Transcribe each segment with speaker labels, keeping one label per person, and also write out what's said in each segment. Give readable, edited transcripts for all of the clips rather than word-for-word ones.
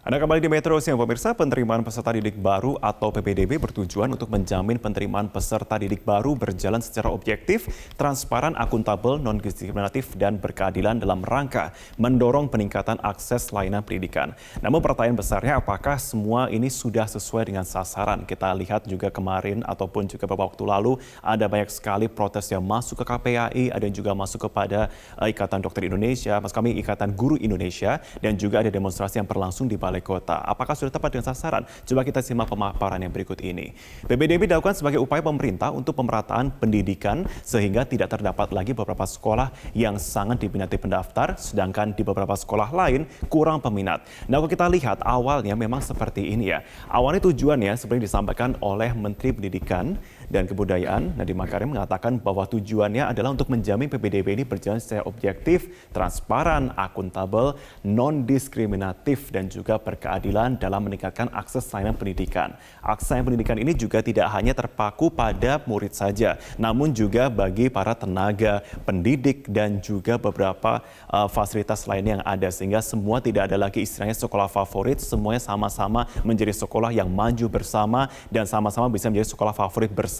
Speaker 1: Anda kembali di Metro Siang, pemirsa. Penerimaan peserta didik baru atau PPDB bertujuan untuk menjamin penerimaan peserta didik baru berjalan secara objektif, transparan, akuntabel, non-diskriminatif, dan berkeadilan dalam rangka mendorong peningkatan akses layanan pendidikan. Namun pertanyaan besarnya, apakah semua ini sudah sesuai dengan sasaran? Kita lihat juga kemarin ataupun juga beberapa waktu lalu ada banyak sekali protes yang masuk ke KPAI, ada yang juga masuk kepada Ikatan Dokter Indonesia, maksud kami Ikatan Guru Indonesia, dan juga ada demonstrasi yang berlangsung di Balai Kota. Apakah sudah tepat dengan sasaran? Coba kita simak pemaparan yang berikut ini. PPDB dilakukan sebagai upaya pemerintah untuk pemerataan pendidikan sehingga tidak terdapat lagi beberapa sekolah yang sangat diminati pendaftar, sedangkan di beberapa sekolah lain kurang peminat. Nah, kalau kita lihat awalnya memang seperti ini ya. Awalnya tujuannya seperti disampaikan oleh Menteri Pendidikan dan Kebudayaan Nadiem Makarim mengatakan bahwa tujuannya adalah untuk menjamin PPDB ini berjalan secara objektif, transparan, akuntabel, non-diskriminatif, dan juga berkeadilan dalam meningkatkan akses layanan pendidikan. Akses layanan pendidikan ini juga tidak hanya terpaku pada murid saja, namun juga bagi para tenaga pendidik dan juga beberapa fasilitas lainnya yang ada, sehingga semua tidak ada lagi istilahnya sekolah favorit, semuanya sama-sama menjadi sekolah yang maju bersama dan sama-sama bisa menjadi sekolah favorit bersama.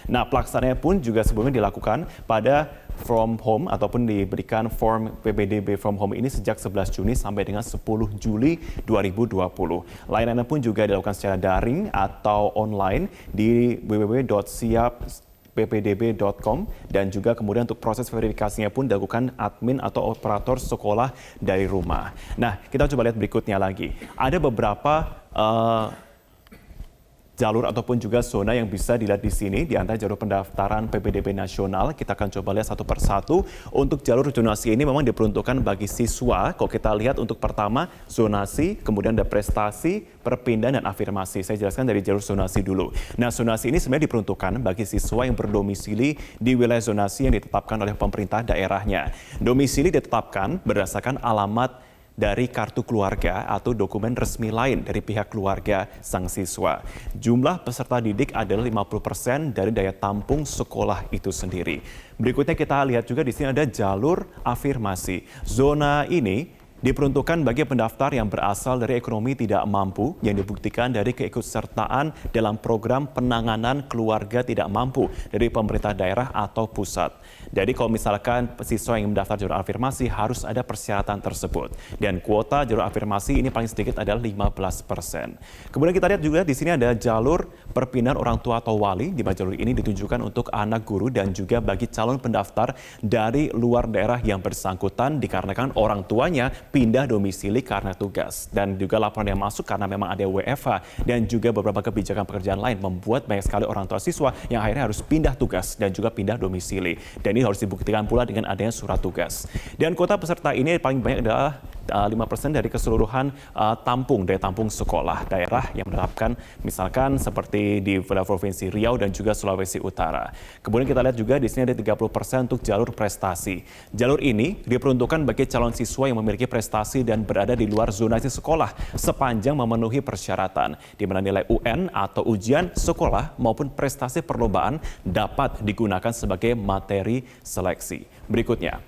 Speaker 1: Nah, pelaksanaannya pun juga sebelumnya dilakukan pada from home ataupun diberikan form PPDB from home ini sejak 11 Juni sampai dengan 10 Juli 2020. Layanannya pun juga dilakukan secara daring atau online di www.siapppdb.com dan juga kemudian untuk proses verifikasinya pun dilakukan admin atau operator sekolah dari rumah. Nah, kita coba lihat berikutnya lagi. Ada beberapa jalur ataupun juga zona yang bisa dilihat di sini, di antara jalur pendaftaran PPDB nasional. Kita akan coba lihat satu persatu. Untuk jalur zonasi ini memang diperuntukkan bagi siswa. Kalau kita lihat untuk pertama zonasi, kemudian ada prestasi, perpindahan, dan afirmasi. Saya jelaskan dari jalur zonasi dulu. Nah, zonasi ini sebenarnya diperuntukkan bagi siswa yang berdomisili di wilayah zonasi yang ditetapkan oleh pemerintah daerahnya. Domisili ditetapkan berdasarkan alamat dari kartu keluarga atau dokumen resmi lain dari pihak keluarga sang siswa. Jumlah peserta didik adalah 50% dari daya tampung sekolah itu sendiri. Berikutnya kita lihat juga di sini ada jalur afirmasi. Zona ini diperuntukkan bagi pendaftar yang berasal dari ekonomi tidak mampu yang dibuktikan dari keikutsertaan dalam program penanganan keluarga tidak mampu dari pemerintah daerah atau pusat. Jadi kalau misalkan siswa yang mendaftar jalur afirmasi harus ada persyaratan tersebut. Dan kuota jalur afirmasi ini paling sedikit adalah 15%. Kemudian kita lihat juga di sini ada jalur perpindahan orang tua atau wali. Di mana jalur ini ditujukan untuk anak guru dan juga bagi calon pendaftar dari luar daerah yang bersangkutan dikarenakan orang tuanya pindah domisili karena tugas. Dan juga laporan yang masuk karena memang ada WFH dan juga beberapa kebijakan pekerjaan lain membuat banyak sekali orang tua siswa yang akhirnya harus pindah tugas dan juga pindah domisili. Dan ini harus dibuktikan pula dengan adanya surat tugas. Dan kuota peserta ini paling banyak adalah 5% dari keseluruhan daya tampung sekolah daerah yang menerapkan misalkan seperti di Provinsi Riau dan juga Sulawesi Utara. Kemudian kita lihat juga di sini ada 30% untuk jalur prestasi. Jalur ini diperuntukkan bagi calon siswa yang memiliki prestasi dan berada di luar zonasi sekolah sepanjang memenuhi persyaratan, di mana nilai UN atau ujian sekolah maupun prestasi perlombaan dapat digunakan sebagai materi seleksi. Berikutnya,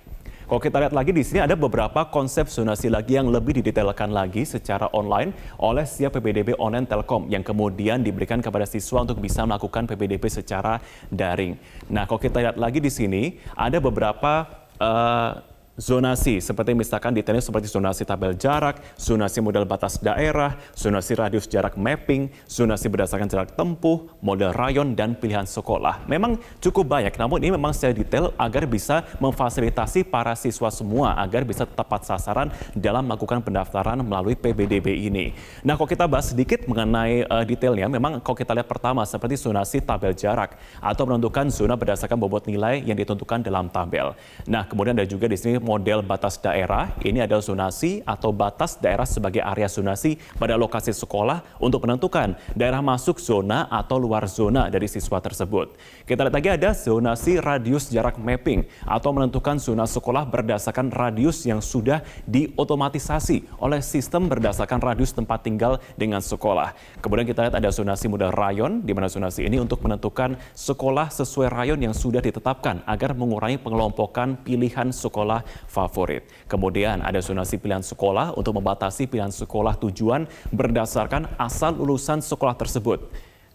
Speaker 1: kalau kita lihat lagi di sini ada beberapa konsep zonasi lagi yang lebih didetailkan lagi secara online oleh Siap PPDB Online Telkom yang kemudian diberikan kepada siswa untuk bisa melakukan PPDB secara daring. Nah, kalau kita lihat lagi di sini ada beberapa zonasi, seperti misalkan detailnya seperti zonasi tabel jarak, zonasi model batas daerah, zonasi radius jarak mapping, zonasi berdasarkan jarak tempuh, model rayon, dan pilihan sekolah. Memang cukup banyak, namun ini memang secara detail agar bisa memfasilitasi para siswa semua agar bisa tepat sasaran dalam melakukan pendaftaran melalui PPDB ini. Nah, kalau kita bahas sedikit mengenai detailnya, memang kalau kita lihat pertama seperti zonasi tabel jarak atau menentukan zona berdasarkan bobot nilai yang ditentukan dalam tabel. Nah, kemudian ada juga di sini model batas daerah. Ini adalah zonasi atau batas daerah sebagai area zonasi pada lokasi sekolah untuk menentukan daerah masuk zona atau luar zona dari siswa tersebut. Kita lihat lagi ada zonasi radius jarak mapping atau menentukan zona sekolah berdasarkan radius yang sudah diotomatisasi oleh sistem berdasarkan radius tempat tinggal dengan sekolah. Kemudian kita lihat ada zonasi model rayon, di mana zonasi ini untuk menentukan sekolah sesuai rayon yang sudah ditetapkan agar mengurangi pengelompokan pilihan sekolah favorit. Kemudian ada zonasi pilihan sekolah untuk membatasi pilihan sekolah tujuan berdasarkan asal lulusan sekolah tersebut.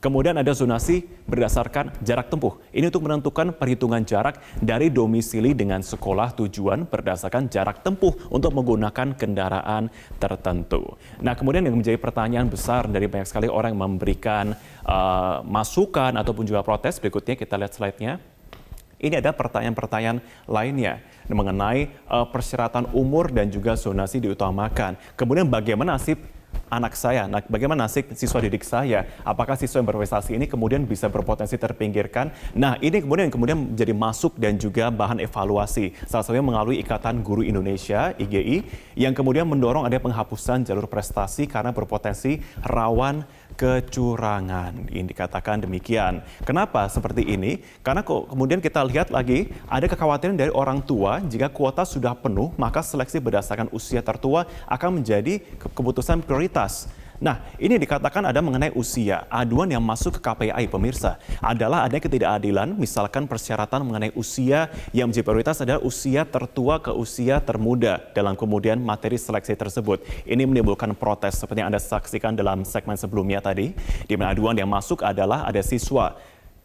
Speaker 1: Kemudian ada zonasi berdasarkan jarak tempuh. Ini untuk menentukan perhitungan jarak dari domisili dengan sekolah tujuan berdasarkan jarak tempuh untuk menggunakan kendaraan tertentu. Nah, kemudian yang menjadi pertanyaan besar dari banyak sekali orang yang memberikan masukan ataupun juga protes, berikutnya kita lihat slide-nya. Ini ada pertanyaan-pertanyaan lainnya mengenai persyaratan umur dan juga zonasi diutamakan. Kemudian bagaimana nasib anak saya, nah, bagaimana nasib siswa didik saya? Apakah siswa yang berprestasi ini kemudian bisa berpotensi terpinggirkan? Nah, ini kemudian menjadi masuk dan juga bahan evaluasi. Salah satunya melalui Ikatan Guru Indonesia (IGI) yang kemudian mendorong ada penghapusan jalur prestasi karena berpotensi rawan kecurangan. Ini dikatakan demikian. Kenapa seperti ini? Karena kok kemudian kita lihat lagi ada kekhawatiran dari orang tua jika kuota sudah penuh maka seleksi berdasarkan usia tertua akan menjadi keputusan prioritas. Nah, ini dikatakan ada mengenai usia. Aduan yang masuk ke KPAI pemirsa adalah adanya ketidakadilan, misalkan persyaratan mengenai usia yang menjadi prioritas adalah usia tertua ke usia termuda dalam kemudian materi seleksi tersebut. Ini menimbulkan protes seperti yang Anda saksikan dalam segmen sebelumnya tadi, di mana aduan yang masuk adalah ada siswa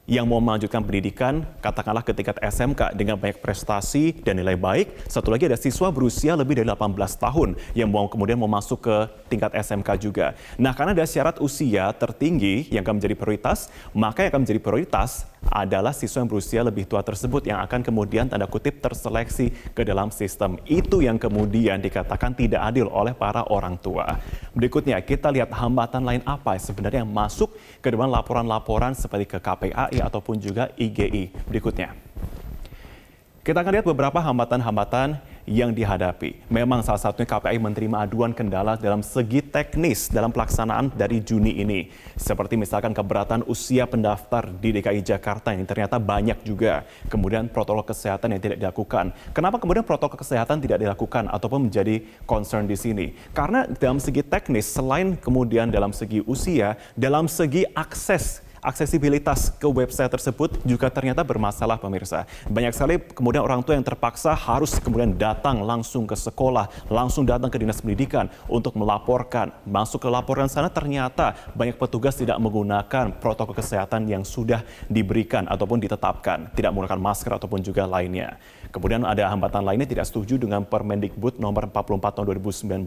Speaker 1: yang mau melanjutkan pendidikan, katakanlah ke tingkat SMK dengan banyak prestasi dan nilai baik. Satu lagi ada siswa berusia lebih dari 18 tahun yang kemudian mau masuk ke tingkat SMK juga. Nah, karena ada syarat usia tertinggi yang akan menjadi prioritas, maka yang akan menjadi prioritas adalah siswa yang berusia lebih tua tersebut yang akan kemudian tanda kutip terseleksi ke dalam sistem. Itu yang kemudian dikatakan tidak adil oleh para orang tua. Berikutnya kita lihat hambatan lain apa sebenarnya yang masuk ke dalam laporan-laporan seperti ke KPAI ataupun juga IGI. Berikutnya kita akan lihat beberapa hambatan-hambatan yang dihadapi. Memang salah satunya KPAI menerima aduan kendala dalam segi teknis dalam pelaksanaan dari Juni ini. Seperti misalkan keberatan usia pendaftar di DKI Jakarta yang ternyata banyak juga. Kemudian protokol kesehatan yang tidak dilakukan. Kenapa kemudian protokol kesehatan tidak dilakukan ataupun menjadi concern di sini? Karena dalam segi teknis, selain kemudian dalam segi usia, dalam segi aksesibilitas ke website tersebut juga ternyata bermasalah pemirsa. Banyak sekali kemudian orang tua yang terpaksa harus kemudian datang langsung ke sekolah, langsung datang ke dinas pendidikan untuk melaporkan. Masuk ke laporan sana ternyata banyak petugas tidak menggunakan protokol kesehatan yang sudah diberikan ataupun ditetapkan. Tidak menggunakan masker ataupun juga lainnya. Kemudian ada hambatan lainnya tidak setuju dengan Permendikbud nomor 44 tahun 2019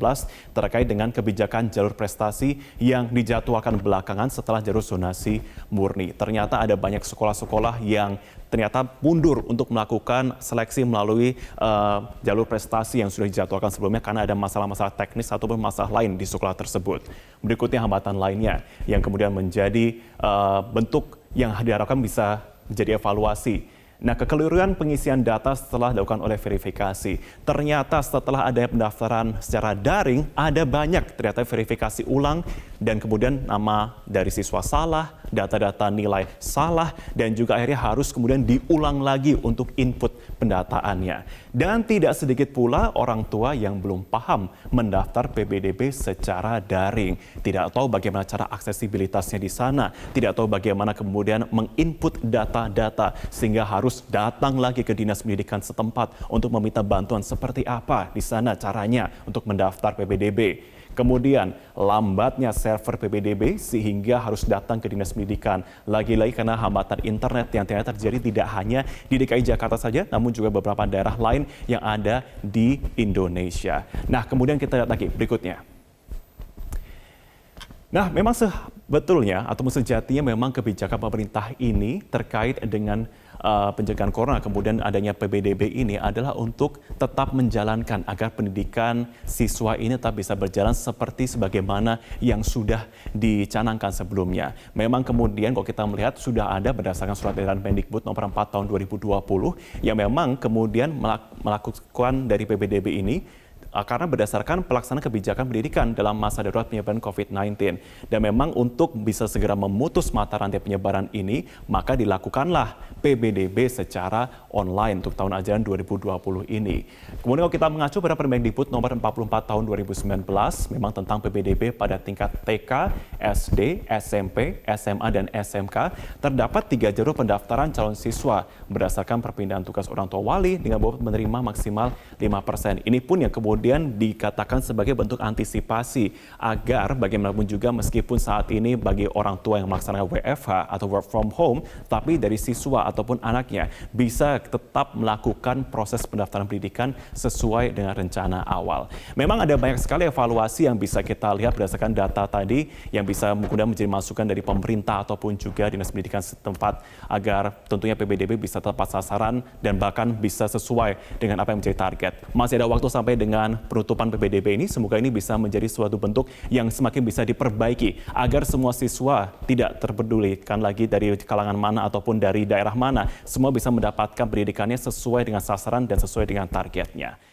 Speaker 1: terkait dengan kebijakan jalur prestasi yang dijadwalkan belakangan setelah jalur zonasi murni. Ternyata ada banyak sekolah-sekolah yang ternyata mundur untuk melakukan seleksi melalui jalur prestasi yang sudah dijadwalkan sebelumnya karena ada masalah-masalah teknis ataupun masalah lain di sekolah tersebut. Berikutnya hambatan lainnya yang kemudian menjadi bentuk yang diharapkan bisa menjadi evaluasi. Nah, kekeliruan pengisian data setelah dilakukan oleh verifikasi. Ternyata setelah ada pendaftaran secara daring, ada banyak ternyata verifikasi ulang dan kemudian nama dari siswa salah, data-data nilai salah, dan juga akhirnya harus kemudian diulang lagi untuk input pendataannya. Dan tidak sedikit pula orang tua yang belum paham mendaftar PPDB secara daring. Tidak tahu bagaimana cara aksesibilitasnya di sana, tidak tahu bagaimana kemudian menginput data-data sehingga harus datang lagi ke dinas pendidikan setempat untuk meminta bantuan seperti apa di sana caranya untuk mendaftar PPDB. Kemudian lambatnya server PPDB sehingga harus datang ke dinas pendidikan. Lagi-lagi karena hambatan internet yang ternyata terjadi tidak hanya di DKI Jakarta saja, namun juga beberapa daerah lain yang ada di Indonesia. Nah, kemudian kita lihat lagi berikutnya. Nah, memang sebetulnya atau sejatinya memang kebijakan pemerintah ini terkait dengan pencegahan corona, kemudian adanya PPDB ini adalah untuk tetap menjalankan agar pendidikan siswa ini tetap bisa berjalan seperti sebagaimana yang sudah dicanangkan sebelumnya. Memang kemudian kalau kita melihat sudah ada berdasarkan surat edaran Mendikbud nomor 4 tahun 2020 yang memang kemudian melakukan dari PPDB ini karena berdasarkan pelaksanaan kebijakan pendidikan dalam masa darurat penyebaran COVID-19. Dan memang untuk bisa segera memutus mata rantai penyebaran ini, maka dilakukanlah PBDB secara online untuk tahun ajaran 2020 ini. Kemudian kalau kita mengacu pada Permendikbud nomor 44 tahun 2019, memang tentang PBDB pada tingkat TK, SD, SMP, SMA, dan SMK, terdapat 3 jalur pendaftaran calon siswa berdasarkan perpindahan tugas orang tua wali dengan bobot menerima maksimal 5%. Ini pun yang kemudian dikatakan sebagai bentuk antisipasi agar bagaimanapun juga meskipun saat ini bagi orang tua yang melaksanakan WFH atau work from home, tapi dari siswa ataupun anaknya bisa tetap melakukan proses pendaftaran pendidikan sesuai dengan rencana awal. Memang ada banyak sekali evaluasi yang bisa kita lihat berdasarkan data tadi yang bisa kemudian menjadi masukan dari pemerintah ataupun juga dinas pendidikan setempat agar tentunya PBDB bisa tepat sasaran dan bahkan bisa sesuai dengan apa yang menjadi target. Masih ada waktu sampai dengan penutupan PBDB ini, semoga ini bisa menjadi suatu bentuk yang semakin bisa diperbaiki agar semua siswa tidak terpedulikan lagi dari kalangan mana ataupun dari daerah mana, semua bisa mendapatkan pendidikannya sesuai dengan sasaran dan sesuai dengan targetnya.